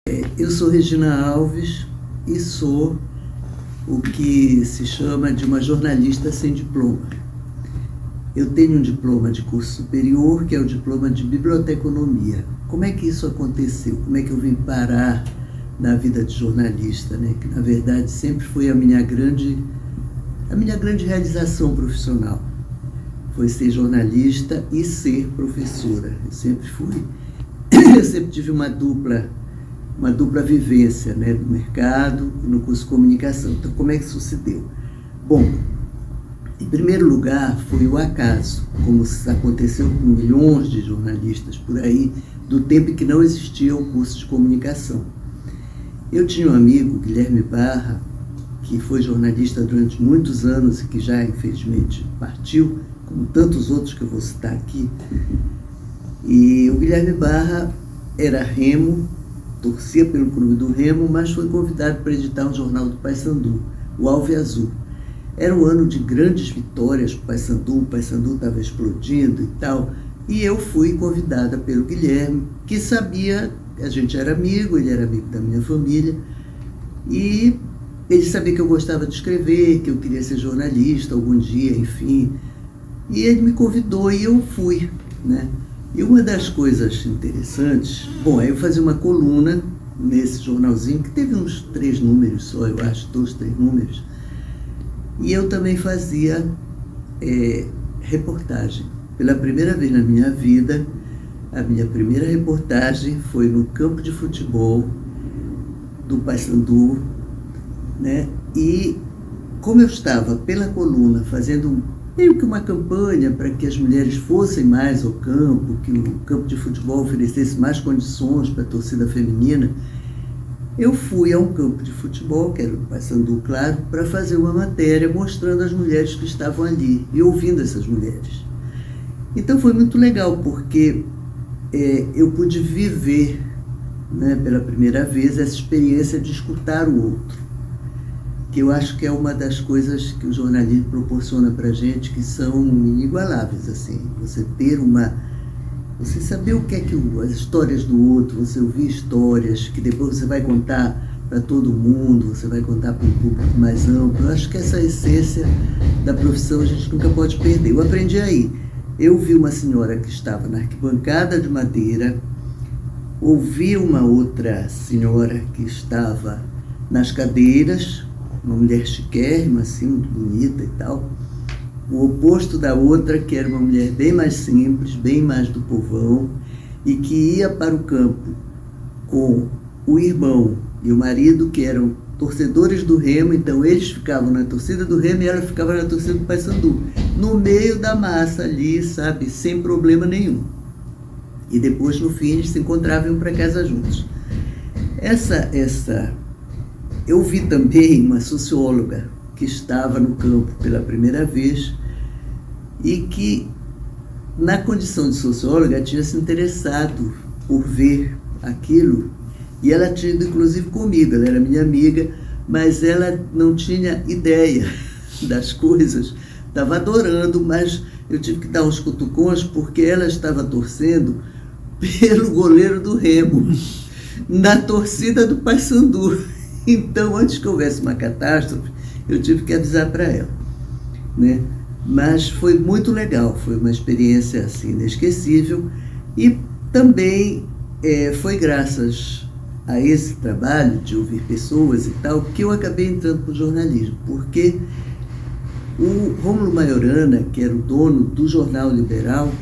Eu sou Regina Alves e sou o que se chama de uma jornalista sem diploma. Eu tenho um diploma de curso superior, que é o diploma de biblioteconomia. Como é que isso aconteceu? Como é que eu vim parar na vida de jornalista, né? Que na verdade sempre foi a minha grande realização profissional. Foi ser jornalista e ser professora. Eu sempre tive uma dupla vivência, né, no mercado e no curso de comunicação. Então, como é que isso se deu? Bom, em primeiro lugar, foi o acaso, como aconteceu com milhões de jornalistas por aí, do tempo em que não existia o curso de comunicação. Eu tinha um amigo, Guilherme Barra, que foi jornalista durante muitos anos e que já, infelizmente, partiu, como tantos outros que eu vou citar aqui. E o Guilherme Barra era remo, torcia pelo clube do Remo, mas foi convidado para editar um jornal do Paysandu, o Alviazul. Era um ano de grandes vitórias para o Paysandu estava explodindo e tal, e eu fui convidada pelo Guilherme, que sabia, a gente era amigo, ele era amigo da minha família, e ele sabia que eu gostava de escrever, que eu queria ser jornalista algum dia, enfim, e ele me convidou e eu fui, né? E uma das coisas interessantes, bom, aí eu fazia uma coluna nesse jornalzinho, que teve uns 3 números só, eu acho, 2, 3 números, e eu também fazia reportagem. Pela primeira vez na minha vida, a minha primeira reportagem foi no campo de futebol do Paysandu, né? E como eu estava pela coluna fazendo meio que uma campanha para que as mulheres fossem mais ao campo, que o campo de futebol oferecesse mais condições para a torcida feminina, eu fui a um campo de futebol, que era o Paysandu, claro, para fazer uma matéria mostrando as mulheres que estavam ali e ouvindo essas mulheres. Então foi muito legal, porque eu pude viver, né, pela primeira vez essa experiência de escutar o outro, que eu acho que é uma das coisas que o jornalismo proporciona para a gente, que são inigualáveis, assim, você saber o que é que as histórias do outro, você ouvir histórias que depois você vai contar para todo mundo, você vai contar para um público mais amplo. Eu acho que essa essência da profissão a gente nunca pode perder. Eu aprendi aí. Eu vi uma senhora que estava na arquibancada de madeira, ouvi uma outra senhora que estava nas cadeiras, uma mulher chiquérrima, assim, muito bonita e tal, o oposto da outra, que era uma mulher bem mais simples, bem mais do povão, e que ia para o campo com o irmão e o marido, que eram torcedores do Remo, então eles ficavam na torcida do Remo e ela ficava na torcida do Paysandu, no meio da massa ali, sabe, sem problema nenhum. E depois, no fim, eles se encontravam e iam para casa juntos. Eu vi também uma socióloga que estava no campo pela primeira vez e que, na condição de socióloga, tinha se interessado por ver aquilo, e ela tinha ido inclusive comigo, ela era minha amiga, mas ela não tinha ideia das coisas, estava adorando, mas eu tive que dar uns cutucões porque ela estava torcendo pelo goleiro do Remo, na torcida do Paysandu. Então, antes que houvesse uma catástrofe, eu tive que avisar para ela, né? Mas foi muito legal, foi uma experiência assim, inesquecível, e também foi graças a esse trabalho de ouvir pessoas e tal, que eu acabei entrando para o jornalismo, porque o Rômulo Maiorana, que era o dono do Jornal Liberal,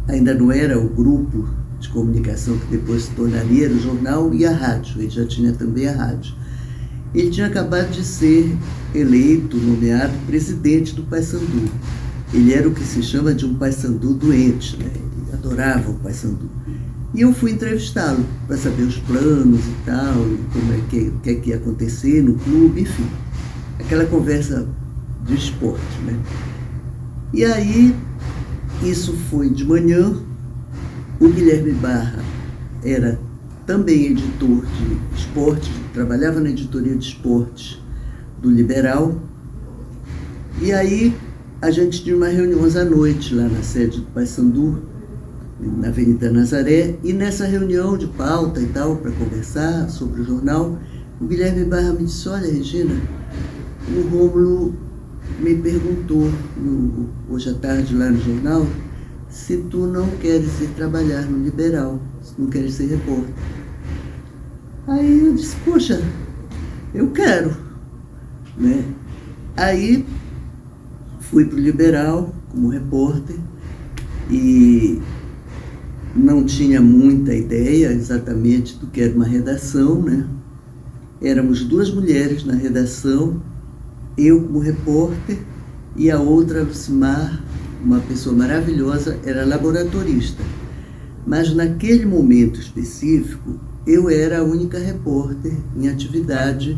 ainda não era o grupo de comunicação que depois se tornaria o jornal e a rádio, ele já tinha também a rádio. Ele tinha acabado de ser eleito, nomeado presidente do Paysandu. Ele era o que se chama de um Paysandu doente, né? Ele adorava o Paysandu. E eu fui entrevistá-lo para saber os planos e tal, e o que é que ia acontecer no clube, enfim. Aquela conversa de esporte, né? E aí, isso foi de manhã. O Guilherme Barra era também editor de esporte, trabalhava na editoria de esportes do Liberal, e aí a gente tinha uma reunião à noite lá na sede do Paysandu, na Avenida Nazaré, e nessa reunião de pauta e tal, para conversar sobre o jornal, o Guilherme Barra me disse: olha, Regina, o Rômulo me perguntou hoje à tarde lá no jornal se tu não queres ir trabalhar no Liberal, se não queres ser repórter. Aí eu disse: poxa, eu quero, né? Aí fui para o Liberal como repórter e não tinha muita ideia exatamente do que era uma redação, né? Éramos 2 mulheres na redação, eu como repórter e a outra, Lucimar, uma pessoa maravilhosa, era laboratorista. Mas naquele momento específico, eu era a única repórter em atividade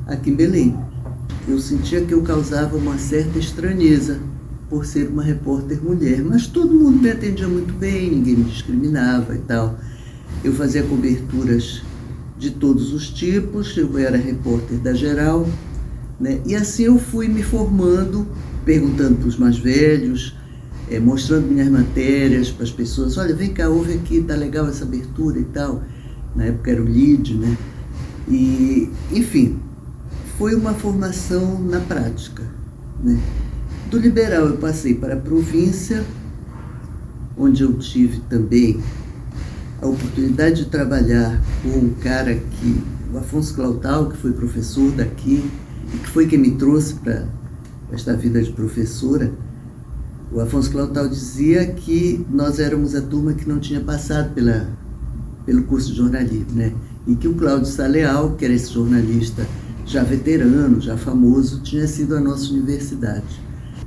aqui em Belém. Eu sentia que eu causava uma certa estranheza por ser uma repórter mulher, mas todo mundo me atendia muito bem, ninguém me discriminava e tal. Eu fazia coberturas de todos os tipos, eu era repórter da Geral, né? E assim eu fui me formando, perguntando para os mais velhos, mostrando minhas matérias para as pessoas: olha, vem cá, ouve aqui, tá legal essa abertura e tal. Na época era o LID, né? E, enfim, foi uma formação na prática, né? Do Liberal eu passei para a província, onde eu tive também a oportunidade de trabalhar com um cara o Afonso Clautal, que foi professor daqui, e que foi quem me trouxe para esta vida de professora. O Afonso Clautal dizia que nós éramos a turma que não tinha passado pelo curso de jornalismo, né? E que o Cláudio Saleal, que era esse jornalista já veterano, já famoso, tinha sido a nossa universidade.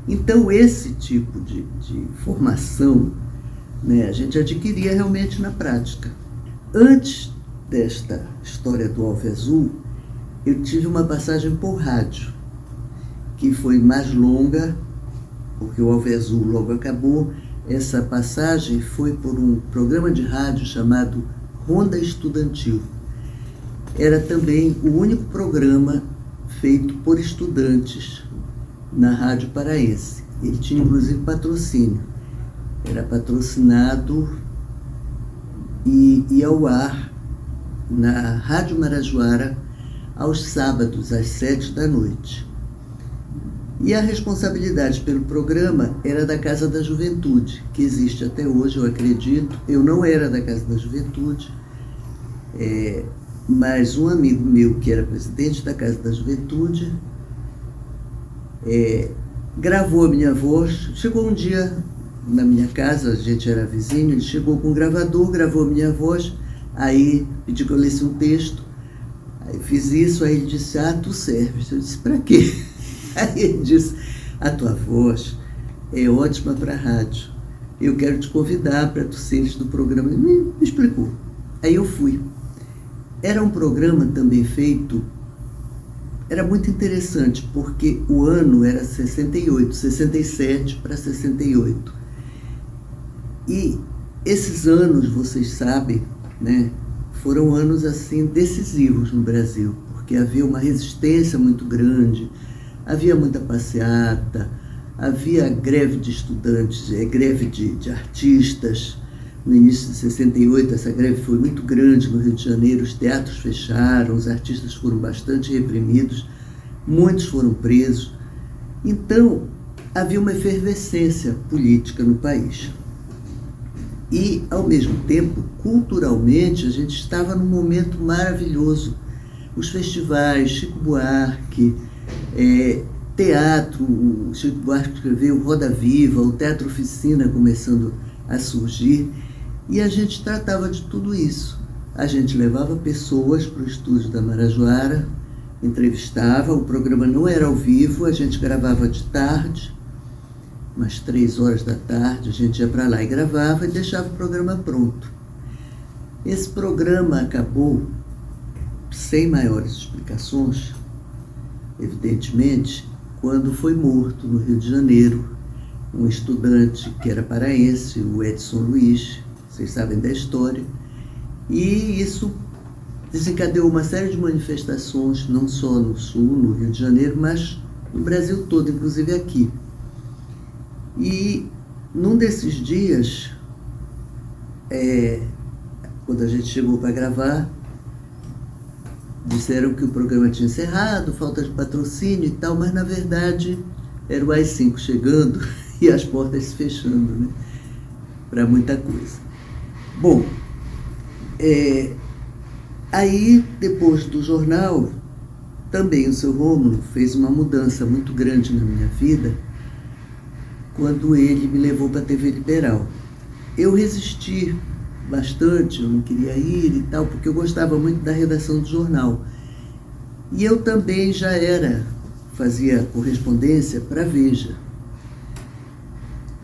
Então, esse tipo de formação, né, a gente adquiria realmente na prática. Antes desta história do Alve Azul, eu tive uma passagem por rádio, que foi mais longa, porque o Alve Azul logo acabou. Essa passagem foi por um programa de rádio chamado Ronda Estudantil. Era também o único programa feito por estudantes na Rádio Paraense. Ele tinha inclusive patrocínio. Era patrocinado e ia ao ar na Rádio Marajoara aos sábados, às 7 da noite. E a responsabilidade pelo programa era da Casa da Juventude, que existe até hoje, eu acredito. Eu não era da Casa da Juventude, mas um amigo meu, que era presidente da Casa da Juventude, gravou a minha voz. Chegou um dia na minha casa, a gente era vizinho, ele chegou com um gravador, gravou a minha voz, aí pediu que eu lesse um texto, aí fiz isso, aí ele disse: ah, tu serves. Eu disse: pra quê? Aí ele disse: a tua voz é ótima para a rádio, eu quero te convidar para tu seres do programa. Ele me explicou. Aí eu fui. Era um programa também feito, era muito interessante, porque o ano era 68, 67 para 68. E esses anos, vocês sabem, né, foram anos assim decisivos no Brasil, porque havia uma resistência muito grande, havia muita passeata, havia greve de estudantes, greve de artistas. No início de 68, essa greve foi muito grande no Rio de Janeiro, os teatros fecharam, os artistas foram bastante reprimidos, muitos foram presos. Então, havia uma efervescência política no país. E, ao mesmo tempo, culturalmente, a gente estava num momento maravilhoso. Os festivais, Chico Buarque, teatro, o Chico Buarque escreveu Roda Viva, o Teatro Oficina começando a surgir, e a gente tratava de tudo isso. A gente levava pessoas para o estúdio da Marajoara, entrevistava, o programa não era ao vivo, a gente gravava de tarde, umas 3 horas da tarde, a gente ia para lá e gravava e deixava o programa pronto. Esse programa acabou, sem maiores explicações, evidentemente, quando foi morto no Rio de Janeiro um estudante que era paraense, o Edson Luiz, vocês sabem da história, e isso desencadeou uma série de manifestações, não só no Sul, no Rio de Janeiro, mas no Brasil todo, inclusive aqui. E num desses dias, quando a gente chegou para gravar, disseram que o programa tinha encerrado, falta de patrocínio e tal, mas na verdade era o AI-5 chegando e as portas se fechando, né, para muita coisa. Bom, aí depois do jornal, também o seu Rômulo fez uma mudança muito grande na minha vida quando ele me levou para a TV Liberal. Eu resisti bastante, eu não queria ir e tal, porque eu gostava muito da redação do jornal. E eu também fazia correspondência para a Veja.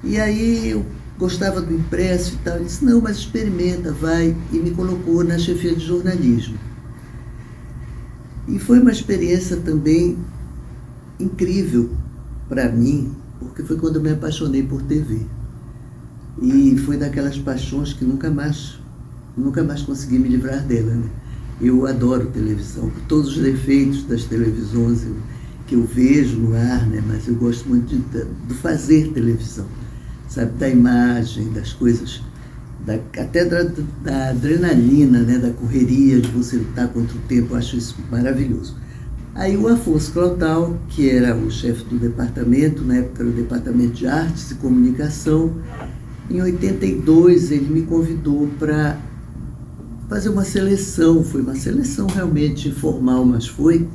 E aí eu gostava do impresso e tal, ele disse, não, mas experimenta, vai, e me colocou na chefia de jornalismo. E foi uma experiência também incrível para mim, porque foi quando eu me apaixonei por TV. E foi daquelas paixões que nunca mais consegui me livrar dela, né? Eu adoro televisão, por todos os defeitos das televisões que eu vejo no ar, né? Mas eu gosto muito do fazer televisão, sabe? Da imagem, das coisas, até da adrenalina, né? Da correria, de você lutar contra o tempo, eu acho isso maravilhoso. Aí o Afonso Clotal, que era o chefe do departamento, na época era o departamento de artes e comunicação, em 82 ele me convidou para fazer uma seleção, foi uma seleção realmente informal, mas foi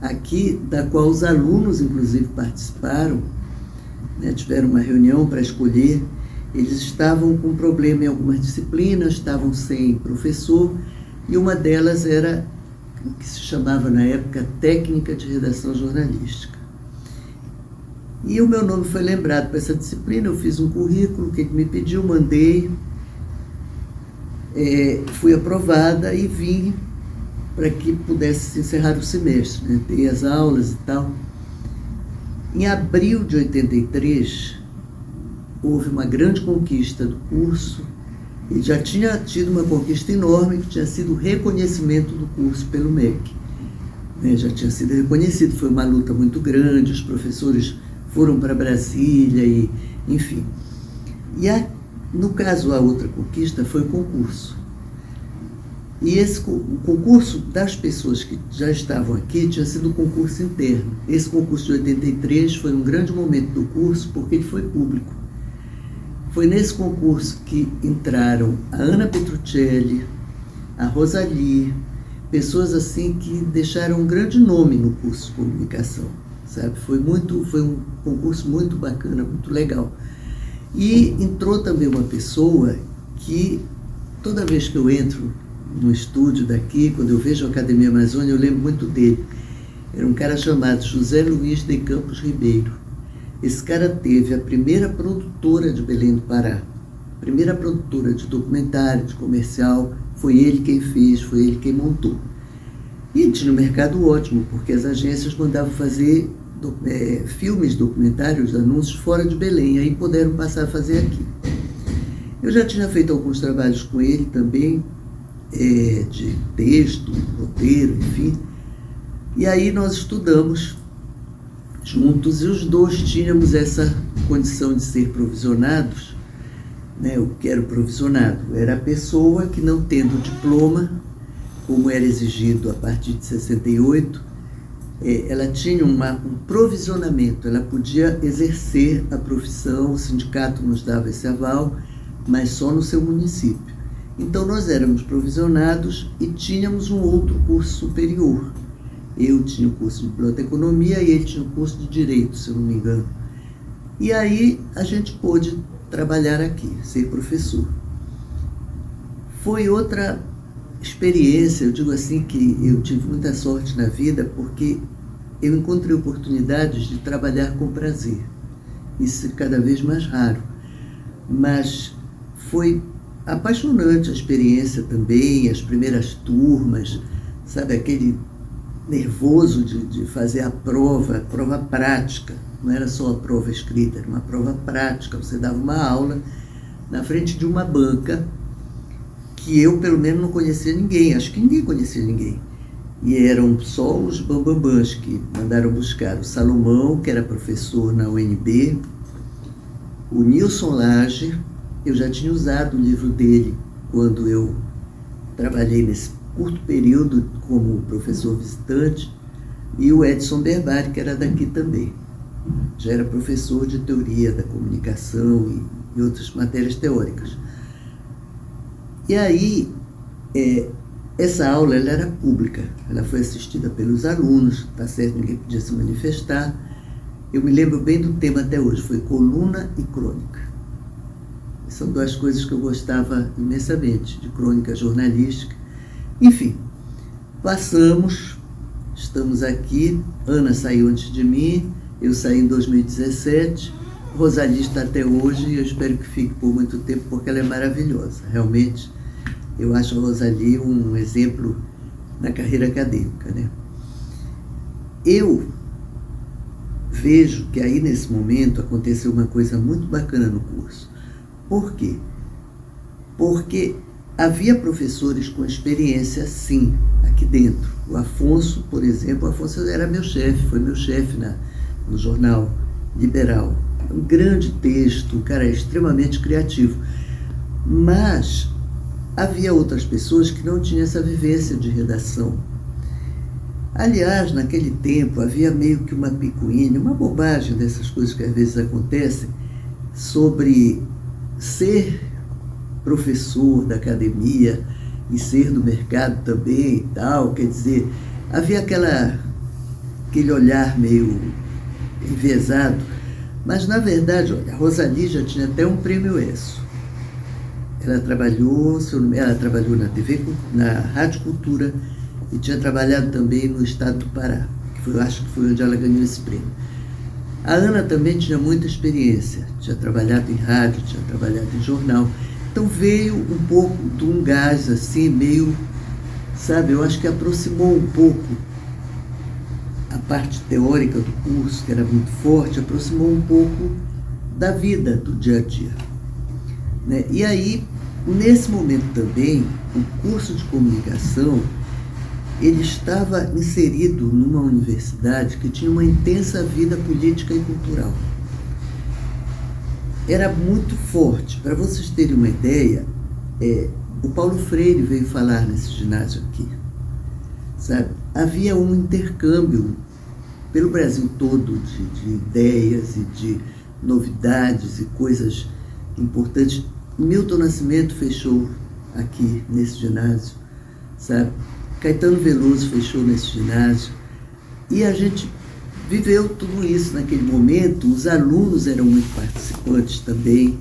aqui, da qual os alunos inclusive participaram, né, tiveram uma reunião para escolher. Eles estavam com problema em algumas disciplinas, estavam sem professor, e uma delas era o que se chamava na época técnica de redação jornalística. E o meu nome foi lembrado para essa disciplina, eu fiz um currículo que ele me pediu, mandei, fui aprovada e vim para que pudesse se encerrar o semestre, né? Dei as aulas e tal. Em abril de 83, houve uma grande conquista do curso, e já tinha tido uma conquista enorme, que tinha sido o reconhecimento do curso pelo MEC. Já tinha sido reconhecido, foi uma luta muito grande, os professores foram para Brasília, e, enfim. E no caso, a outra conquista foi o concurso. E o concurso das pessoas que já estavam aqui tinha sido um concurso interno. Esse concurso de 83 foi um grande momento do curso, porque ele foi público. Foi nesse concurso que entraram a Ana Petruccelli, a Rosalie, pessoas assim que deixaram um grande nome no curso de comunicação, sabe? Foi um concurso muito bacana, muito legal. E entrou também uma pessoa que, toda vez que eu entro no estúdio daqui, quando eu vejo a Academia Amazônia, eu lembro muito dele. Era um cara chamado José Luiz de Campos Ribeiro. Esse cara teve a primeira produtora de Belém do Pará, a primeira produtora de documentário, de comercial, foi ele quem fez, foi ele quem montou. E tinha um mercado ótimo, porque as agências mandavam fazer filmes, documentários, anúncios fora de Belém, aí puderam passar a fazer aqui. Eu já tinha feito alguns trabalhos com ele também, de texto, roteiro, enfim, e aí nós estudamos juntos, e os dois tínhamos essa condição de ser provisionados, né? O que era o provisionado? Era a pessoa que, não tendo diploma, como era exigido a partir de 68, ela tinha um provisionamento, ela podia exercer a profissão, o sindicato nos dava esse aval, mas só no seu município. Então nós éramos provisionados e tínhamos um outro curso superior. Eu tinha o curso de biblioteconomia e ele tinha o curso de direito, se eu não me engano. E aí a gente pôde trabalhar aqui, ser professor. Foi outra experiência, eu digo assim que eu tive muita sorte na vida, porque eu encontrei oportunidades de trabalhar com prazer. Isso é cada vez mais raro. Mas foi apaixonante a experiência também, as primeiras turmas, sabe, aquele nervoso de fazer a prova prática. Não era só a prova escrita, era uma prova prática. Você dava uma aula na frente de uma banca que eu, pelo menos, não conhecia ninguém. Acho que ninguém conhecia ninguém. E eram só os bambambãs que mandaram buscar. O Salomão, que era professor na UNB, o Nilson Lage, eu já tinha usado o livro dele quando eu trabalhei nesse curto período como professor visitante, e o Edson Berbari, que era daqui também. Já era professor de teoria da comunicação e outras matérias teóricas. E aí, essa aula ela era pública, ela foi assistida pelos alunos, tá certo, ninguém podia se manifestar. Eu me lembro bem do tema até hoje, foi coluna e crônica. São duas coisas que eu gostava imensamente, de crônica jornalística. Enfim, passamos, estamos aqui, Ana saiu antes de mim, eu saí em 2017, Rosali está até hoje e eu espero que fique por muito tempo, porque ela é maravilhosa. Realmente, eu acho a Rosali um exemplo na carreira acadêmica, né? Eu vejo que aí, nesse momento, aconteceu uma coisa muito bacana no curso. Por quê? Porque havia professores com experiência, sim, aqui dentro. O Afonso, por exemplo, o Afonso era meu chefe, foi meu chefe no jornal Liberal. Um grande texto, um cara extremamente criativo. Mas havia outras pessoas que não tinham essa vivência de redação. Aliás, naquele tempo, havia meio que uma picuinha, uma bobagem dessas coisas que às vezes acontecem, sobre ser professor da academia e ser do mercado também e tal. Quer dizer, havia aquele olhar meio enviesado, mas na verdade, olha, a Rosali já tinha até um prêmio ESSO. Ela trabalhou na TV, na Rádio Cultura, e tinha trabalhado também no estado do Pará, eu acho que foi onde ela ganhou esse prêmio. A Ana também tinha muita experiência, tinha trabalhado em rádio, tinha trabalhado em jornal, então veio um pouco de um gás assim, meio, sabe, eu acho que aproximou um pouco a parte teórica do curso, que era muito forte, aproximou um pouco da vida, do dia a dia, né? E aí, nesse momento também, o curso de comunicação, ele estava inserido numa universidade que tinha uma intensa vida política e cultural. Era muito forte. Para vocês terem uma ideia, o Paulo Freire veio falar nesse ginásio aqui, sabe? Havia um intercâmbio pelo Brasil todo de ideias e de novidades e coisas importantes. Milton Nascimento fechou aqui nesse ginásio, sabe? Caetano Veloso fechou nesse ginásio, e a gente viveu tudo isso naquele momento. Os alunos eram muito participantes também,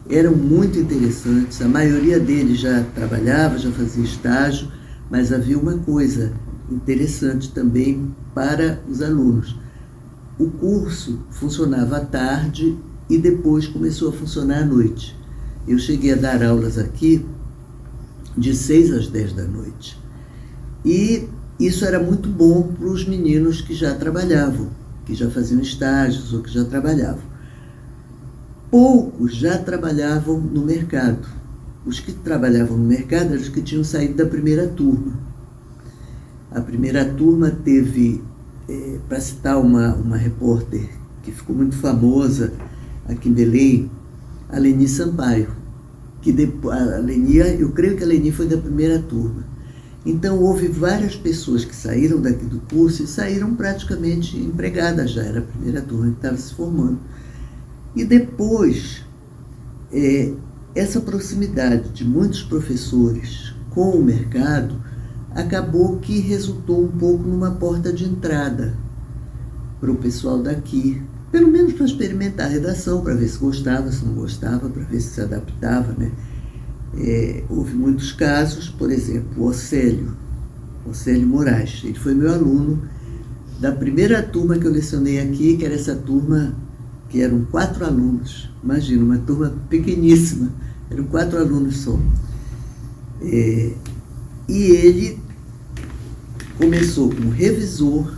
eram muito interessantes, a maioria deles já trabalhava, já fazia estágio, mas havia uma coisa interessante também para os alunos. O curso funcionava à tarde e depois começou a funcionar à noite. Eu cheguei a dar aulas aqui de 6 às 10 da noite. E isso era muito bom para os meninos que já trabalhavam, que já faziam estágios ou que já trabalhavam. Poucos já trabalhavam no mercado. Os que trabalhavam no mercado eram os que tinham saído da primeira turma. A primeira turma teve, para citar uma repórter que ficou muito famosa aqui em Belém, a Leni Sampaio, que depois, eu creio que a Leni foi da primeira turma. Então, houve várias pessoas que saíram daqui do curso e saíram praticamente empregadas já, era a primeira turma que estava se formando. E depois, essa proximidade de muitos professores com o mercado acabou que resultou um pouco numa porta de entrada para o pessoal daqui, pelo menos para experimentar a redação, para ver se gostava, se não gostava, para ver se adaptava, né? Houve muitos casos, por exemplo, o Océlio Moraes, ele foi meu aluno da primeira turma que eu lecionei aqui, que era essa turma que eram 4 alunos, imagina, uma turma pequeníssima, eram 4 alunos só. E ele começou como revisor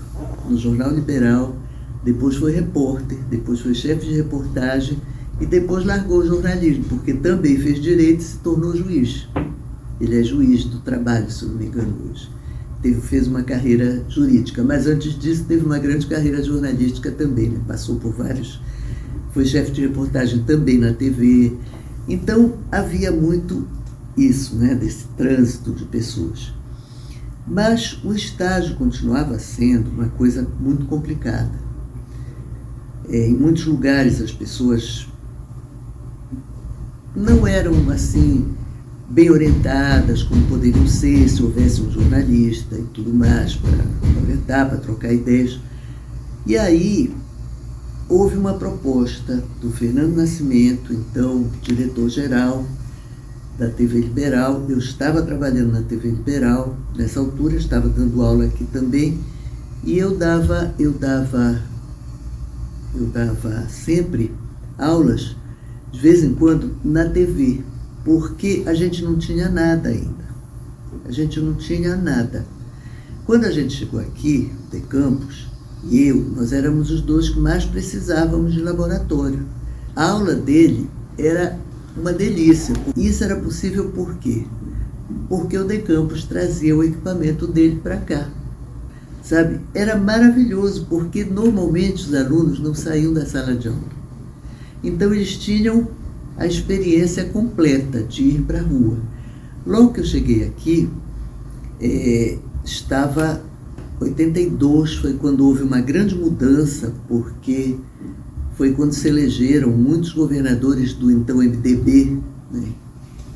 no Jornal Liberal, depois foi repórter, depois foi chefe de reportagem, e depois largou o jornalismo, porque também fez direito e se tornou juiz. Ele é juiz do trabalho, se eu não me engano, hoje. Fez uma carreira jurídica, mas antes disso teve uma grande carreira jornalística também, né? Passou por vários, foi chefe de reportagem também na TV, Então, havia muito isso, né, desse trânsito de pessoas. Mas o estágio continuava sendo uma coisa muito complicada. Em muitos lugares as pessoas não eram assim bem orientadas como poderiam ser se houvesse um jornalista e tudo mais para orientar, para trocar ideias. E aí houve uma proposta do Fernando Nascimento, então diretor-geral da TV Liberal. Eu estava trabalhando na TV Liberal, nessa altura estava dando aula aqui também, e eu dava sempre aulas, de vez em quando, na TV, porque a gente não tinha nada ainda. A gente não tinha nada. Quando a gente chegou aqui, de Campos, e eu, nós éramos os dois que mais precisávamos de laboratório. A aula dele era uma delícia. Isso era possível por quê? Porque o De Campos trazia o equipamento dele para cá. Sabe? Era maravilhoso, porque normalmente os alunos não saíam da sala de aula. Então eles tinham a experiência completa de ir para a rua. Logo que eu cheguei aqui, estava 82, foi quando houve uma grande mudança, porque foi quando se elegeram muitos governadores do então MDB, né,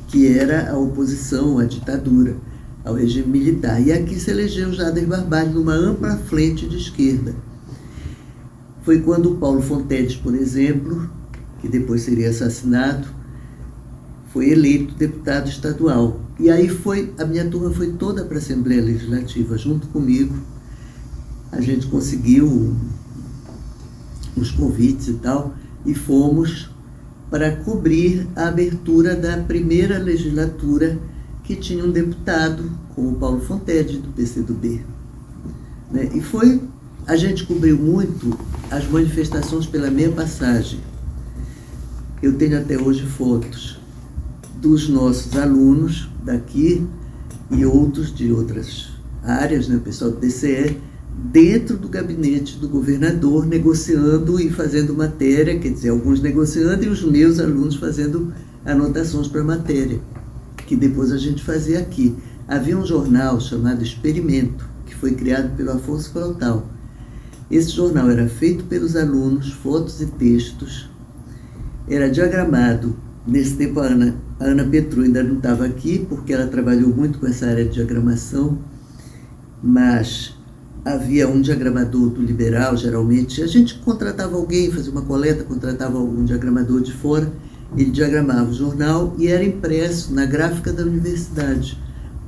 que era a oposição à ditadura, ao regime militar. E aqui se elegeu Jader Barbalho numa ampla frente de esquerda. Foi quando o Paulo Fonteles, por exemplo, que depois seria assassinado, foi eleito deputado estadual. E aí a minha turma foi toda para a Assembleia Legislativa, junto comigo. A gente conseguiu os convites e tal, e fomos para cobrir a abertura da primeira legislatura, que tinha um deputado, como o Paulo Fonteles, do PCdoB. Né? E a gente cobriu muito as manifestações pela meia passagem. Eu tenho até hoje fotos dos nossos alunos daqui e outros de outras áreas, né, o pessoal do DCE, dentro do gabinete do governador, negociando e fazendo matéria, quer dizer, alguns negociando e os meus alunos fazendo anotações para a matéria, que depois a gente fazia aqui. Havia um jornal chamado Experimento, que foi criado pelo Afonso Frautal. Esse jornal era feito pelos alunos, fotos e textos, era diagramado. Nesse tempo a Ana Petru ainda não estava aqui, porque ela trabalhou muito com essa área de diagramação, mas havia um diagramador do Liberal, geralmente. A gente contratava alguém, fazia uma coleta, contratava algum diagramador de fora, ele diagramava o jornal e era impresso na gráfica da universidade,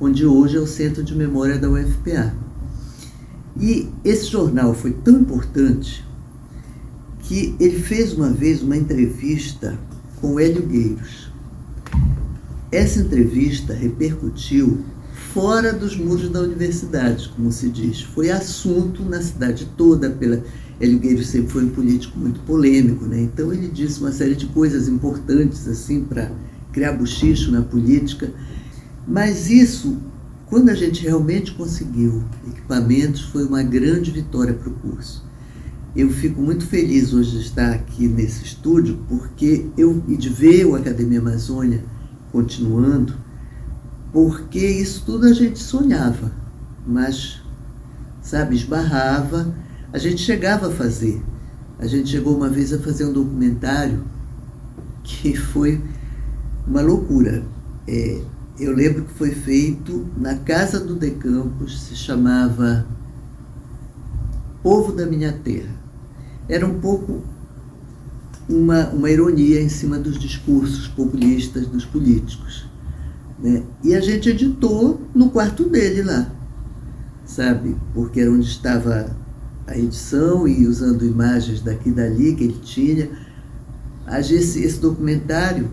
onde hoje é o Centro de Memória da UFPA. E esse jornal foi tão importante que ele fez uma vez uma entrevista com o Hélio Gueiros. Essa entrevista repercutiu fora dos muros da universidade, como se diz. Foi assunto na cidade toda. Hélio Gueiros sempre foi um político muito polêmico, né? Então ele disse uma série de coisas importantes assim para criar bochicho na política. Mas isso, quando a gente realmente conseguiu equipamentos, foi uma grande vitória para o curso. Eu fico muito feliz hoje de estar aqui nesse estúdio, e de ver o Academia Amazônia continuando, porque isso tudo a gente sonhava, mas, sabe, esbarrava, a gente chegava a fazer. A gente chegou uma vez a fazer um documentário que foi uma loucura. Eu lembro que foi feito na casa do De Campos, se chamava Povo da Minha Terra. Era um pouco uma ironia em cima dos discursos populistas dos políticos, né? E a gente editou no quarto dele lá, sabe? Porque era onde estava a edição e usando imagens daqui e dali que ele tinha. Esse documentário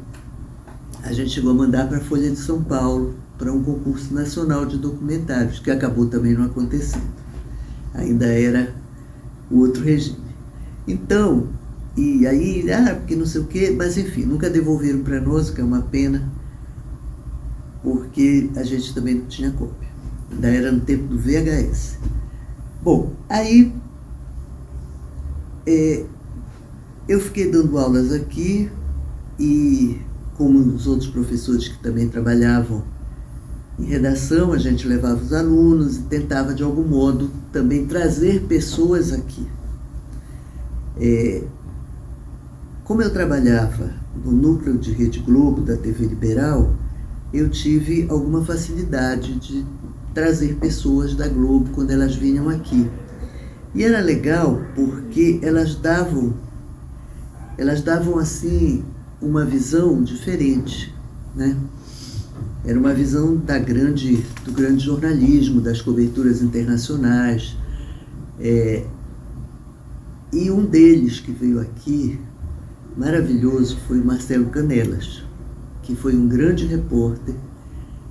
a gente chegou a mandar para a Folha de São Paulo, para um concurso nacional de documentários, que acabou também não acontecendo. Ainda era o outro regime. Então, e aí, porque não sei o quê, mas enfim, nunca devolveram para nós, o que é uma pena, porque a gente também não tinha cópia. Ainda era no tempo do VHS. Bom, aí eu fiquei dando aulas aqui e como os outros professores que também trabalhavam em redação, a gente levava os alunos e tentava, de algum modo, também trazer pessoas aqui. Como eu trabalhava no núcleo de Rede Globo, da TV Liberal, eu tive alguma facilidade de trazer pessoas da Globo quando elas vinham aqui. E era legal porque elas davam assim uma visão diferente, né? Era uma visão do grande jornalismo, das coberturas internacionais. E um deles que veio aqui, maravilhoso, foi o Marcelo Canelas, que foi um grande repórter,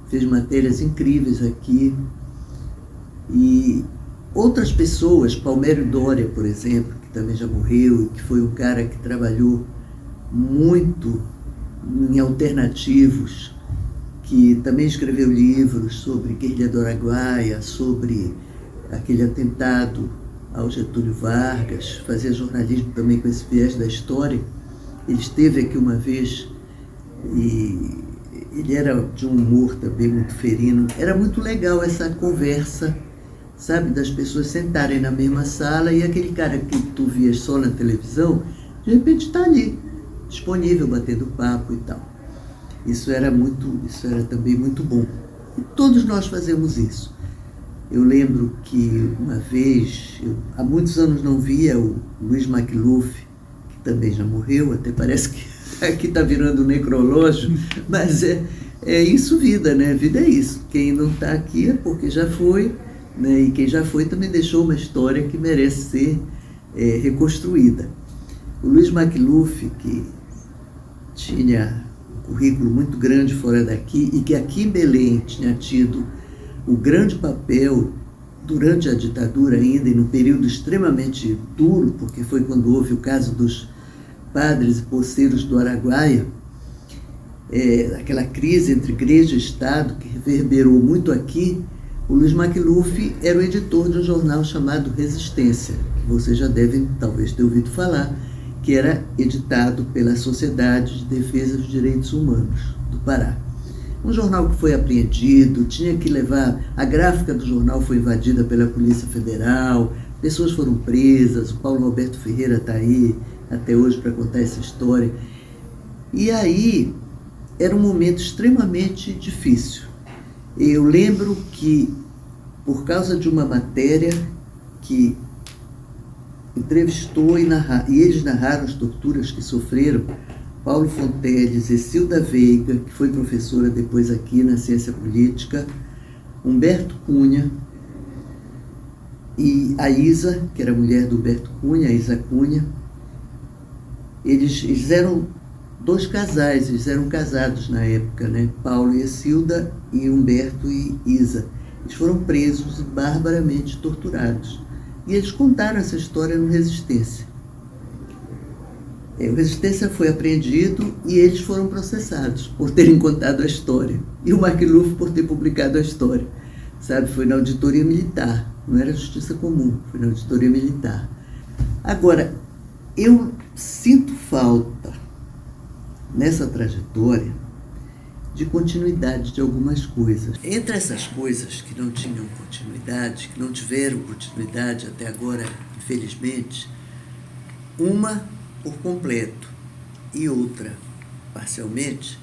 fez matérias incríveis aqui. E outras pessoas, Palmério Dória, por exemplo, que também já morreu, e que foi um cara que trabalhou muito em alternativos, que também escreveu livros sobre Guerrilha do Araguaia, sobre aquele atentado ao Getúlio Vargas, fazia jornalismo também com esse viés da história. Ele esteve aqui uma vez e ele era de um humor também muito ferino. Era muito legal essa conversa, sabe, das pessoas sentarem na mesma sala e aquele cara que tu vias só na televisão, de repente está ali, disponível, batendo papo e tal. Isso era também muito bom. E todos nós fazemos isso. Eu lembro que uma vez, há muitos anos não via o Luiz Macluf, que também já morreu, até parece que aqui está virando um necrológio, mas é isso vida, né? Vida é isso. Quem não está aqui é porque já foi, né? E quem já foi também deixou uma história que merece ser reconstruída. O Luiz Macluf, que tinha um currículo muito grande fora daqui e que aqui em Belém tinha tido o grande papel durante a ditadura ainda, e num período extremamente duro, porque foi quando houve o caso dos padres e poceiros do Araguaia, aquela crise entre igreja e Estado que reverberou muito aqui. O Luiz Macluf era o editor de um jornal chamado Resistência, que vocês já devem talvez ter ouvido falar, que era editado pela Sociedade de Defesa dos Direitos Humanos do Pará. Um jornal que foi apreendido, tinha que levar... A gráfica do jornal foi invadida pela Polícia Federal, pessoas foram presas, o Paulo Roberto Ferreira está aí até hoje para contar essa história. E aí era um momento extremamente difícil. Eu lembro que, por causa de uma matéria que entrevistou e eles narraram as torturas que sofreram, Paulo Fonteles, Cecilda Veiga, que foi professora depois aqui na Ciência Política, Humberto Cunha e a Isa, que era mulher do Humberto Cunha, a Isa Cunha. Eles eram dois casais, eles eram casados na época, né? Paulo e Cecilda e Humberto e Isa. Eles foram presos e barbaramente torturados. E eles contaram essa história no Resistência. O Resistência foi apreendido e eles foram processados por terem contado a história. E o Macluf por ter publicado a história. Sabe, foi na auditoria militar, não era justiça comum, foi na auditoria militar. Agora, eu sinto falta, nessa trajetória, de continuidade de algumas coisas. Entre essas coisas que não tinham continuidade, que não tiveram continuidade até agora, infelizmente, uma por completo e outra parcialmente,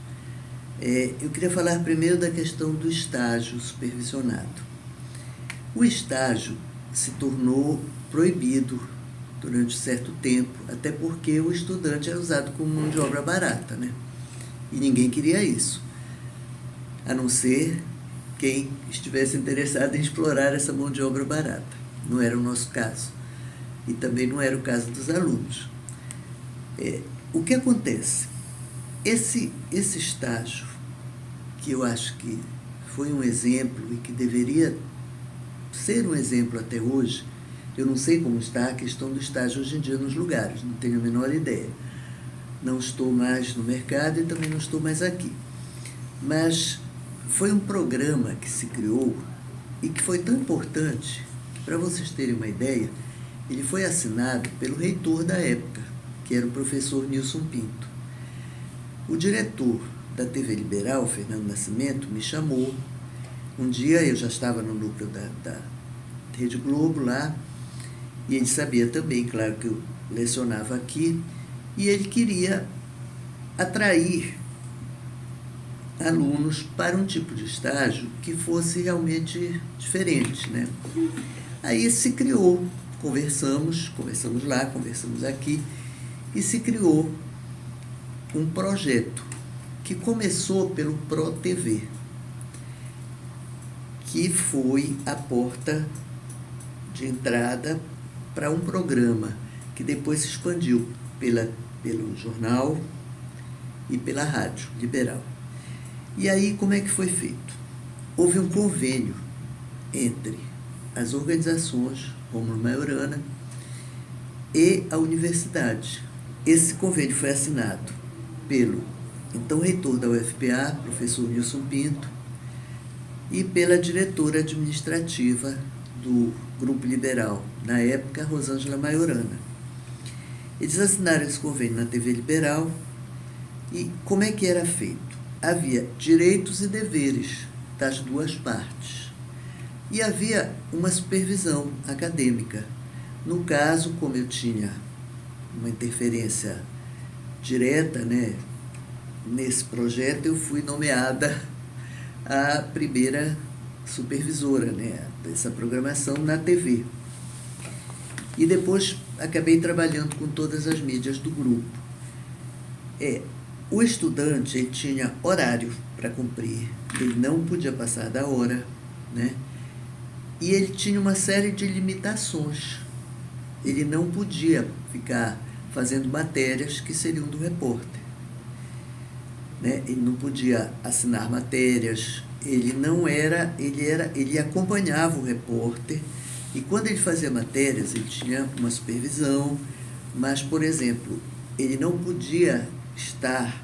eu queria falar primeiro da questão do estágio supervisionado. O estágio se tornou proibido durante certo tempo, até porque o estudante era usado como mão de obra barata, né? E ninguém queria isso, a não ser quem estivesse interessado em explorar essa mão de obra barata. Não era o nosso caso. E também não era o caso dos alunos. O que acontece? Esse estágio, que eu acho que foi um exemplo e que deveria ser um exemplo até hoje, eu não sei como está a questão do estágio hoje em dia nos lugares, não tenho a menor ideia. Não estou mais no mercado e também não estou mais aqui. Mas foi um programa que se criou e que foi tão importante que, para vocês terem uma ideia, ele foi assinado pelo reitor da época, que era o professor Nilson Pinto. O diretor da TV Liberal, Fernando Nascimento, me chamou. Um dia eu já estava no núcleo da Rede Globo lá, e ele sabia também, claro, que eu lecionava aqui, e ele queria atrair alunos para um tipo de estágio que fosse realmente diferente, né? Aí se criou, conversamos lá, conversamos aqui, e se criou um projeto que começou pelo ProTV, que foi a porta de entrada para um programa que depois se expandiu pelo jornal e pela rádio liberal. E aí, como é que foi feito? Houve um convênio entre as organizações Rômulo Maiorana e a universidade. Esse convênio foi assinado pelo então reitor da UFPA, professor Nilson Pinto, e pela diretora administrativa do Grupo Liberal, na época, Rosângela Maiorana. Eles assinaram esse convênio na TV Liberal, e como é que era feito? Havia direitos e deveres das duas partes. E havia uma supervisão acadêmica. No caso, como eu tinha uma interferência direta, né, nesse projeto, eu fui nomeada a primeira supervisora, né, dessa programação na TV. E depois acabei trabalhando com todas as mídias do grupo. O estudante, ele tinha horário para cumprir, ele não podia passar da hora, né? E ele tinha uma série de limitações. Ele não podia ficar fazendo matérias que seriam do repórter, né? Ele não podia assinar matérias, ele acompanhava o repórter, e quando ele fazia matérias, ele tinha uma supervisão, mas, por exemplo, ele não podia estar,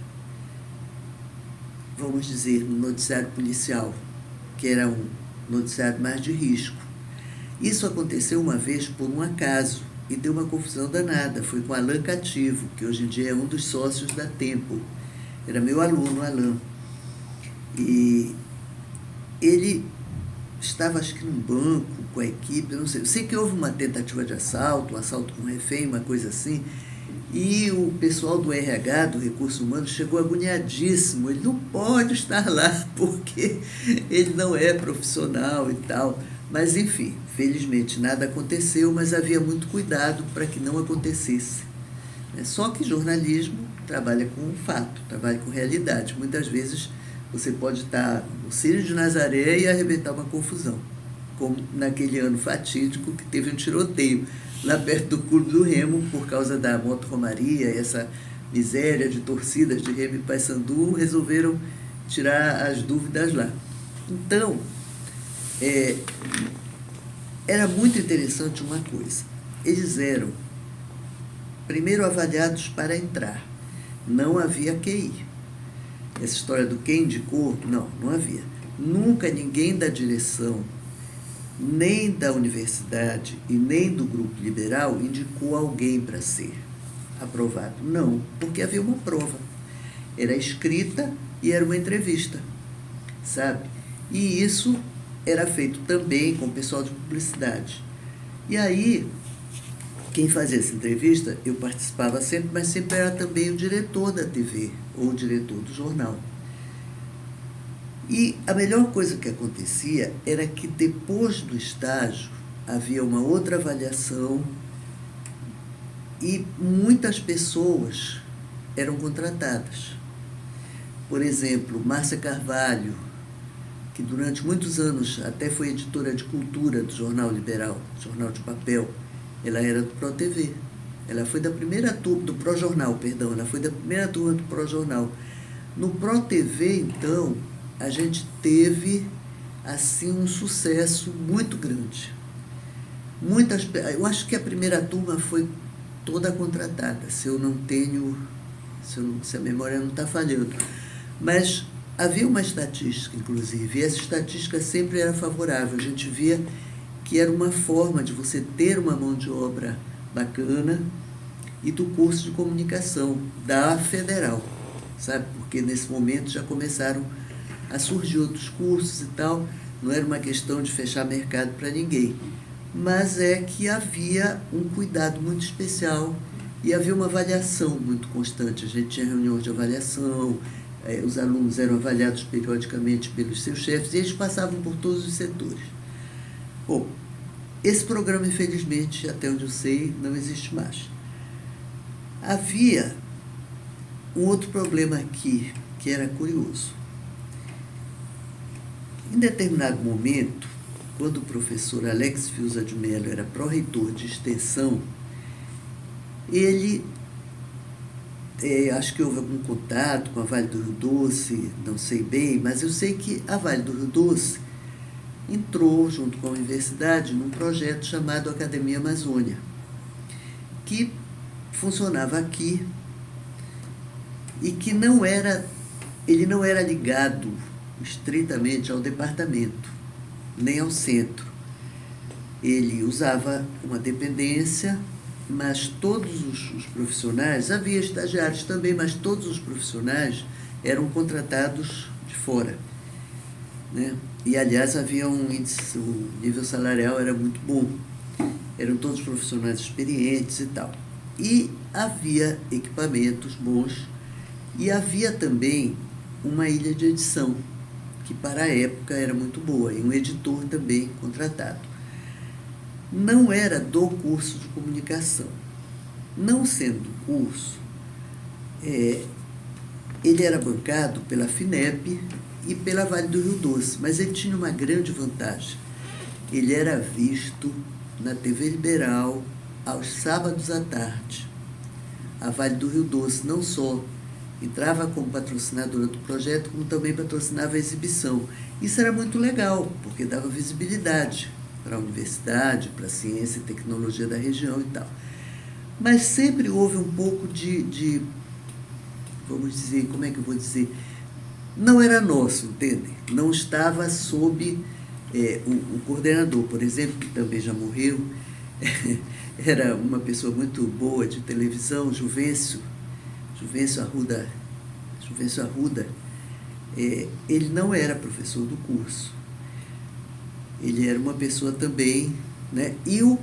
vamos dizer, no noticiário policial, que era um noticiário mais de risco. Isso aconteceu uma vez por um acaso e deu uma confusão danada. Foi com Alain Cativo, que hoje em dia é um dos sócios da Tempo. Era meu aluno, Alain. E ele estava, acho que num banco, com a equipe, não sei. Eu sei que houve uma tentativa de assalto, um assalto com refém, uma coisa assim. E o pessoal do RH, do Recursos Humanos, chegou agoniadíssimo. Ele não pode estar lá, porque ele não é profissional e tal. Mas, enfim, felizmente nada aconteceu, mas havia muito cuidado para que não acontecesse. Só que jornalismo trabalha com fato, trabalha com realidade. Muitas vezes você pode estar no Círio de Nazaré e arrebentar uma confusão, como naquele ano fatídico que teve um tiroteio lá perto do Clube do Remo, por causa da moto-romaria, essa miséria de torcidas de Remo e Paysandu, resolveram tirar as dúvidas lá. Então, era muito interessante uma coisa. Eles eram, primeiro, avaliados para entrar. Não havia QI. Essa história do quem indicou, não havia. Nunca ninguém da direção, nem da universidade e nem do Grupo Liberal indicou alguém para ser aprovado. Não, porque havia uma prova. Era escrita e era uma entrevista, sabe? E isso era feito também com o pessoal de publicidade. E aí, quem fazia essa entrevista, eu participava sempre, mas sempre era também o diretor da TV ou o diretor do jornal. E a melhor coisa que acontecia era que depois do estágio havia uma outra avaliação e muitas pessoas eram contratadas. Por exemplo, Márcia Carvalho, que durante muitos anos até foi editora de cultura do Jornal Liberal, jornal de papel, ela era do ProTV. Ela foi da primeira turma, do ProJornal, perdão, ela foi da primeira turma do ProJornal. No ProTV, então, a gente teve, assim, um sucesso muito grande. Eu acho que a primeira turma foi toda contratada, se a memória não está falhando. Mas havia uma estatística, inclusive, e essa estatística sempre era favorável. A gente via que era uma forma de você ter uma mão de obra bacana e do curso de comunicação da Federal, sabe? Porque nesse momento já começaram a surgir outros cursos e tal, não era uma questão de fechar mercado para ninguém, mas é que havia um cuidado muito especial e havia uma avaliação muito constante. A gente tinha reuniões de avaliação, os alunos eram avaliados periodicamente pelos seus chefes e eles passavam por todos os setores. Bom, esse programa, infelizmente, até onde eu sei, não existe mais. Havia um outro problema aqui, que era curioso. Em determinado momento, quando o professor Alex Fiuza de Mello era pró-reitor de extensão, ele, acho que houve algum contato com a Vale do Rio Doce, não sei bem, mas eu sei que a Vale do Rio Doce entrou, junto com a universidade, num projeto chamado Academia Amazônia, que funcionava aqui e que ele não era ligado estritamente ao departamento, nem ao centro. Ele usava uma dependência, mas todos os profissionais, havia estagiários também, mas todos os profissionais eram contratados de fora, né? E, aliás, havia um índice, o nível salarial era muito bom, eram todos profissionais experientes e tal. E havia equipamentos bons e havia também uma ilha de edição, que para a época era muito boa, e um editor também contratado. Não era do curso de comunicação. Não sendo do curso, ele era bancado pela FINEP e pela Vale do Rio Doce, mas ele tinha uma grande vantagem. Ele era visto na TV Liberal aos sábados à tarde. A Vale do Rio Doce não só entrava como patrocinadora do projeto, como também patrocinava a exibição. Isso era muito legal, porque dava visibilidade para a universidade, para a ciência e tecnologia da região e tal. Mas sempre houve um pouco de vamos dizer, como é que eu vou dizer? Não era nosso, entende? Não estava sob o coordenador, por exemplo, que também já morreu, era uma pessoa muito boa de televisão, Juvencio Arruda, ele não era professor do curso. Ele era uma pessoa também, né? E o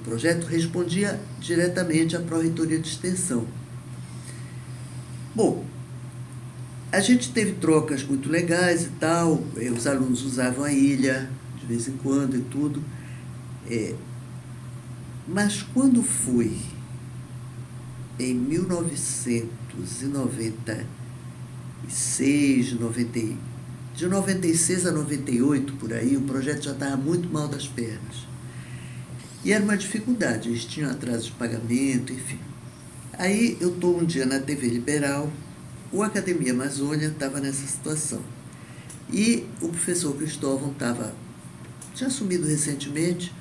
projeto respondia diretamente à Pró-Reitoria de Extensão. Bom, a gente teve trocas muito legais e tal, os alunos usavam a ilha de vez em quando e tudo, mas quando foi em 1996, de 96 a 98, por aí, o projeto já estava muito mal das pernas. E era uma dificuldade, eles tinham atraso de pagamento, enfim. Aí eu estou um dia na TV Liberal, o Academia Amazônia estava nessa situação. E o professor Cristóvão tinha assumido recentemente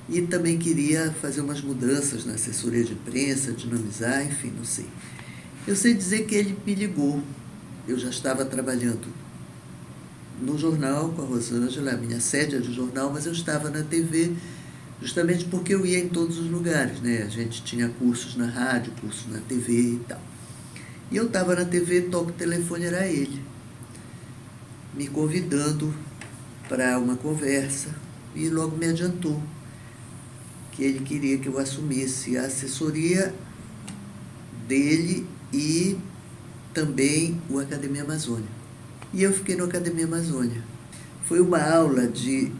e também queria fazer umas mudanças na assessoria de imprensa, dinamizar, enfim, não sei. Eu sei dizer que ele me ligou. Eu já estava trabalhando no jornal com a Rosângela, a minha sede é de jornal, mas eu estava na TV justamente porque eu ia em todos os lugares, né? A gente tinha cursos na rádio, cursos na TV e tal. E eu estava na TV, toco o telefone, era ele, me convidando para uma conversa e logo me adiantou que ele queria que eu assumisse a assessoria dele e também o Academia Amazônia. E eu fiquei no Academia Amazônia. Foi uma aula de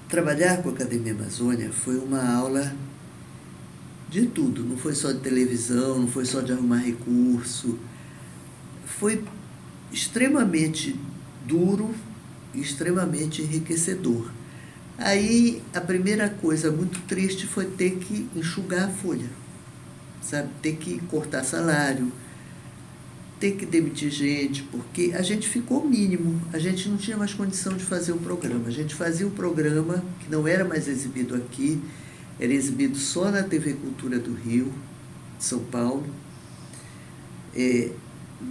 trabalhar com a Academia Amazônia, foi uma aula de tudo, não foi só de televisão, não foi só de arrumar recurso, foi extremamente duro e extremamente enriquecedor. Aí a primeira coisa muito triste foi ter que enxugar a folha, sabe? Ter que cortar salário, ter que demitir gente, porque a gente ficou mínimo, a gente não tinha mais condição de fazer o programa. A gente fazia o programa, que não era mais exibido aqui, era exibido só na TV Cultura do Rio, de São Paulo,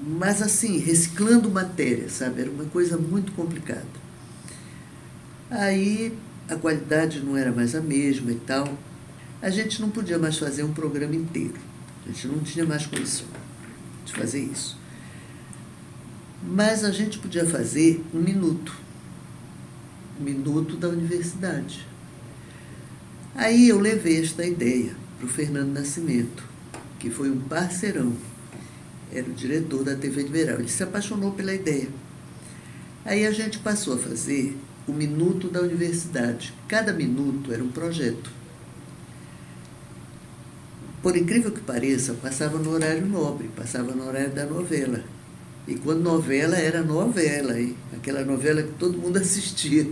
mas assim, reciclando matéria, sabe? Era uma coisa muito complicada. Aí a qualidade não era mais a mesma e tal, a gente não podia mais fazer um programa inteiro, a gente não tinha mais condição de fazer isso. Mas a gente podia fazer um minuto da universidade. Aí eu levei esta ideia para o Fernando Nascimento, que foi um parceirão, era o diretor da TV de Verão. Ele se apaixonou pela ideia. Aí a gente passou a fazer o minuto da universidade. Cada minuto era um projeto. Por incrível que pareça, passava no horário nobre, passava no horário da novela. E quando novela, era novela, hein? Aquela novela que todo mundo assistia.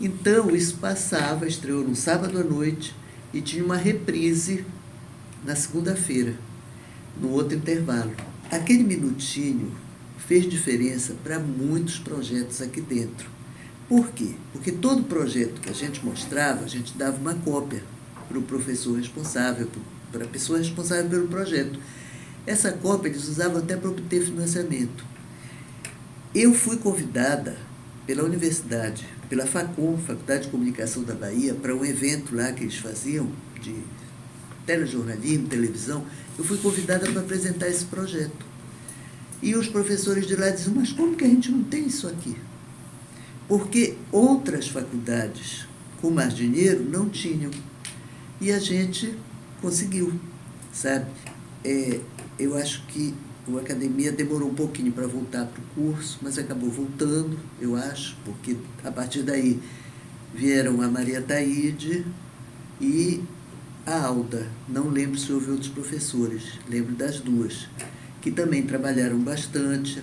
Então, isso passava, estreou no sábado à noite e tinha uma reprise na segunda-feira, no outro intervalo. Aquele minutinho fez diferença para muitos projetos aqui dentro. Por quê? Porque todo projeto que a gente mostrava, a gente dava uma cópia para o professor responsável, para a pessoa responsável pelo projeto. Essa cópia eles usavam até para obter financiamento. Eu fui convidada pela universidade, pela FACOM, Faculdade de Comunicação da Bahia, para um evento lá que eles faziam, de telejornalismo, televisão. Eu fui convidada para apresentar esse projeto. E os professores de lá diziam, mas como que a gente não tem isso aqui? Porque outras faculdades com mais dinheiro não tinham. E a gente conseguiu, sabe? Eu acho que a academia demorou um pouquinho para voltar para o curso, mas acabou voltando, eu acho, porque a partir daí vieram a Maria Taíde e a Alda. Não lembro se houve outros professores, lembro das duas, que também trabalharam bastante,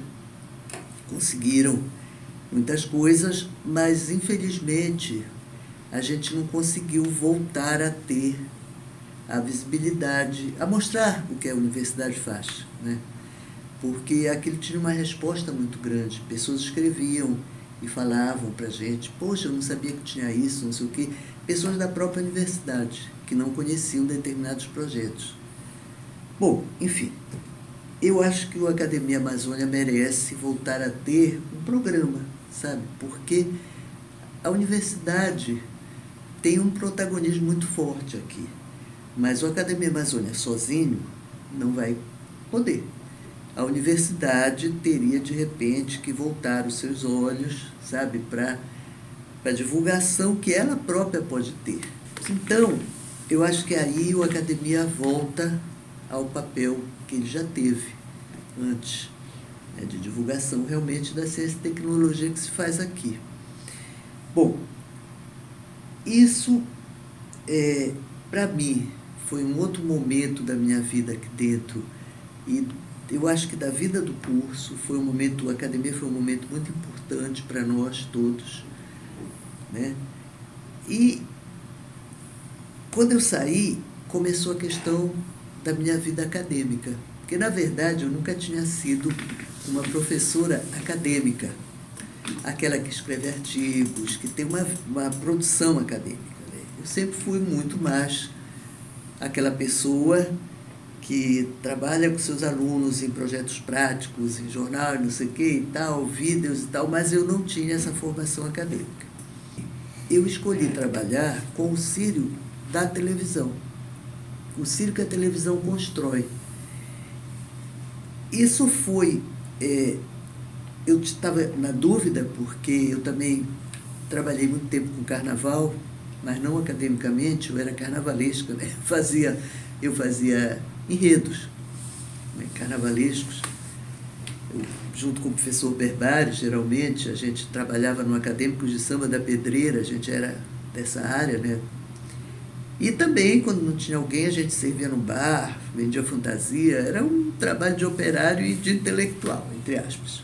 conseguiram muitas coisas, mas infelizmente a gente não conseguiu voltar a ter a visibilidade, a mostrar o que a universidade faz, né? Porque aquilo tinha uma resposta muito grande. Pessoas escreviam e falavam para a gente, poxa, eu não sabia que tinha isso, não sei o quê. Pessoas da própria universidade, que não conheciam determinados projetos. Bom, enfim, eu acho que o Academia Amazônia merece voltar a ter um programa, sabe? Porque a universidade tem um protagonismo muito forte aqui. Mas o Academia Amazônia sozinho não vai poder. A universidade teria, de repente, que voltar os seus olhos, sabe, para a divulgação que ela própria pode ter. Então, eu acho que aí o Academia volta ao papel que ele já teve antes, né, de divulgação realmente da ciência e tecnologia que se faz aqui. Bom, isso, para mim, foi um outro momento da minha vida aqui dentro, e eu acho que da vida do curso foi um momento, a academia foi um momento muito importante para nós todos, né? E quando eu saí, começou a questão da minha vida acadêmica, porque na verdade eu nunca tinha sido uma professora acadêmica, aquela que escreve artigos, que tem uma produção acadêmica, né? Eu sempre fui muito mais aquela pessoa que trabalha com seus alunos em projetos práticos, em jornal, não sei o que e tal, vídeos e tal, mas eu não tinha essa formação acadêmica. Eu escolhi trabalhar com o Círio da televisão, o Círio que a televisão constrói. Isso foi... eu estava na dúvida, porque eu também trabalhei muito tempo com carnaval, mas não academicamente, eu era carnavalesca, né? Eu fazia enredos, né, carnavalescos. Junto com o professor Berbari, geralmente, a gente trabalhava no Acadêmicos de Samba da Pedreira, a gente era dessa área, né? E também, quando não tinha alguém, a gente servia no bar, vendia fantasia, era um trabalho de operário e de intelectual, entre aspas.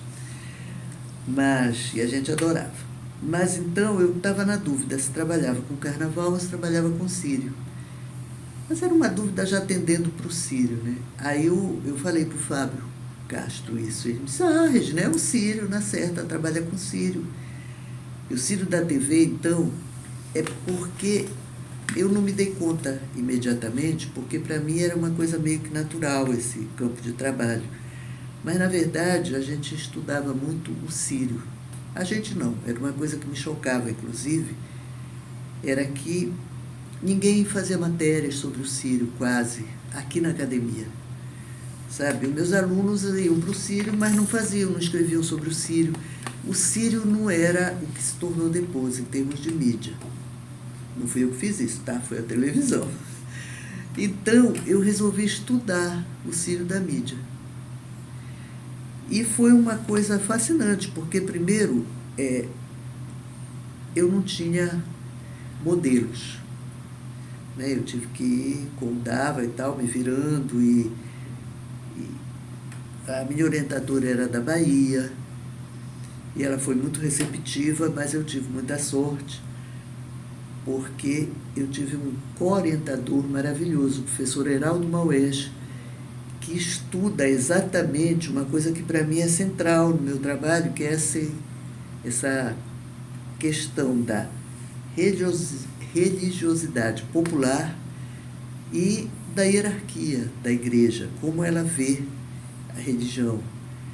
E a gente adorava. Mas então eu estava na dúvida se trabalhava com carnaval ou se trabalhava com Círio. Mas era uma dúvida já tendendo para o Círio, né? Aí eu falei para o Fábio Castro isso. Ele me disse, Regina, é o Círio, na certa, trabalha com Círio. E o Círio da TV, então, é porque eu não me dei conta imediatamente, porque para mim era uma coisa meio que natural esse campo de trabalho. Mas, na verdade, a gente estudava muito o Círio. A gente não, era uma coisa que me chocava, inclusive, era que ninguém fazia matérias sobre o Círio, quase, aqui na academia. sabe? Os meus alunos iam para o Sírio, mas não faziam, não escreviam sobre o Sírio. O Sírio não era o que se tornou depois, em termos de mídia. Não fui eu que fiz isso, tá? Foi a televisão. Então, eu resolvi estudar o Sírio da mídia. E foi uma coisa fascinante, porque, primeiro, eu não tinha modelos, né? Eu tive que ir, como dava e tal, me virando, e a minha orientadora era da Bahia, e ela foi muito receptiva, mas eu tive muita sorte, porque eu tive um co-orientador maravilhoso, o professor Heraldo Maués, que estuda exatamente uma coisa que para mim é central no meu trabalho, que é essa questão da religiosidade popular e da hierarquia da igreja, como ela vê a religião,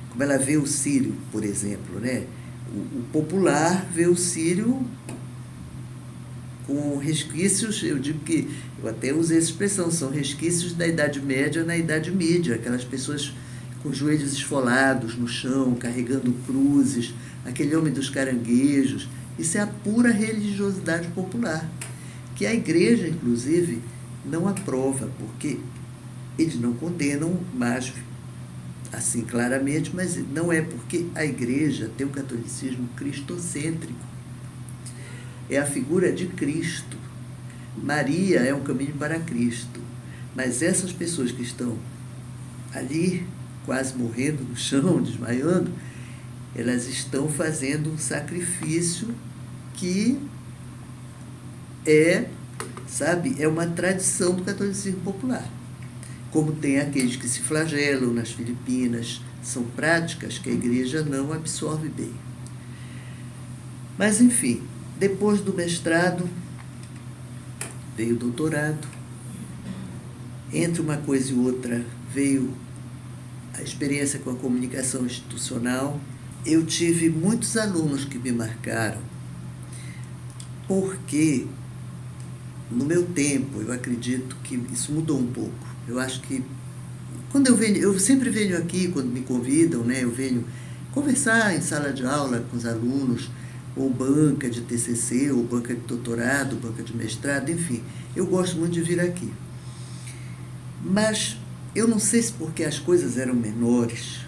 como ela vê o Sírio, por exemplo, né? O popular vê o Sírio com resquícios, eu digo que, eu até usei essa expressão, são resquícios da Idade Média na Idade Mídia, aquelas pessoas com os joelhos esfolados no chão, carregando cruzes, aquele homem dos caranguejos. Isso é a pura religiosidade popular, que a igreja, inclusive, não aprova, porque eles não condenam, mas assim claramente, mas não é porque a igreja tem um catolicismo cristocêntrico. É a figura de Cristo. Maria é um caminho para Cristo. Mas essas pessoas que estão ali, quase morrendo no chão, desmaiando, elas estão fazendo um sacrifício que é uma tradição do catolicismo popular. Como tem aqueles que se flagelam nas Filipinas, são práticas que a igreja não absorve bem. Mas, enfim, depois do mestrado, veio o doutorado. Entre uma coisa e outra, veio a experiência com a comunicação institucional. Eu tive muitos alunos que me marcaram, porque, no meu tempo, eu acredito que isso mudou um pouco. Eu acho que, quando eu sempre venho aqui, quando me convidam, né, eu venho conversar em sala de aula com os alunos, ou banca de TCC, ou banca de doutorado, banca de mestrado, enfim. Eu gosto muito de vir aqui. Mas eu não sei se porque as coisas eram menores,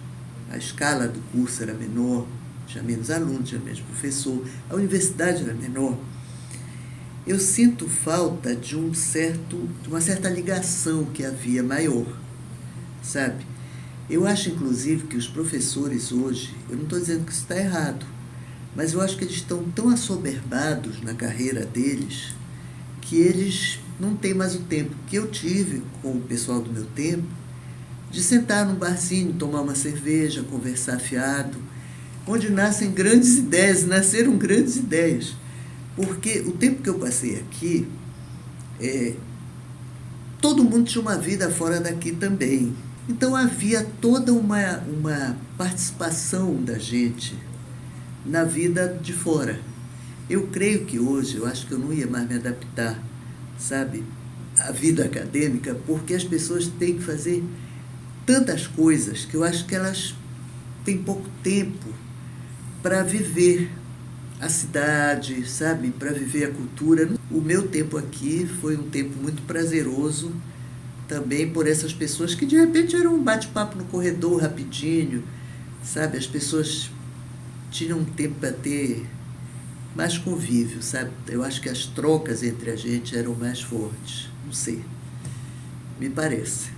a escala do curso era menor, tinha menos alunos, tinha menos professor, a universidade era menor. Eu sinto falta de uma certa ligação que havia maior, sabe? Eu acho, inclusive, que os professores hoje, eu não estou dizendo que isso está errado, mas eu acho que eles estão tão assoberbados na carreira deles que eles não têm mais o tempo que eu tive com o pessoal do meu tempo de sentar num barzinho, tomar uma cerveja, conversar afiado, onde nascem grandes ideias, nasceram grandes ideias. Porque o tempo que eu passei aqui, todo mundo tinha uma vida fora daqui também. Então havia toda uma participação da gente na vida de fora. Eu creio que hoje, eu acho que eu não ia mais me adaptar, sabe, à vida acadêmica, porque as pessoas têm que fazer tantas coisas que eu acho que elas têm pouco tempo para viver a cidade, sabe, para viver a cultura. O meu tempo aqui foi um tempo muito prazeroso, também por essas pessoas que de repente era um bate-papo no corredor rapidinho, sabe, as pessoas tinham tempo para ter mais convívio, sabe? Eu acho que as trocas entre a gente eram mais fortes, não sei, me parece.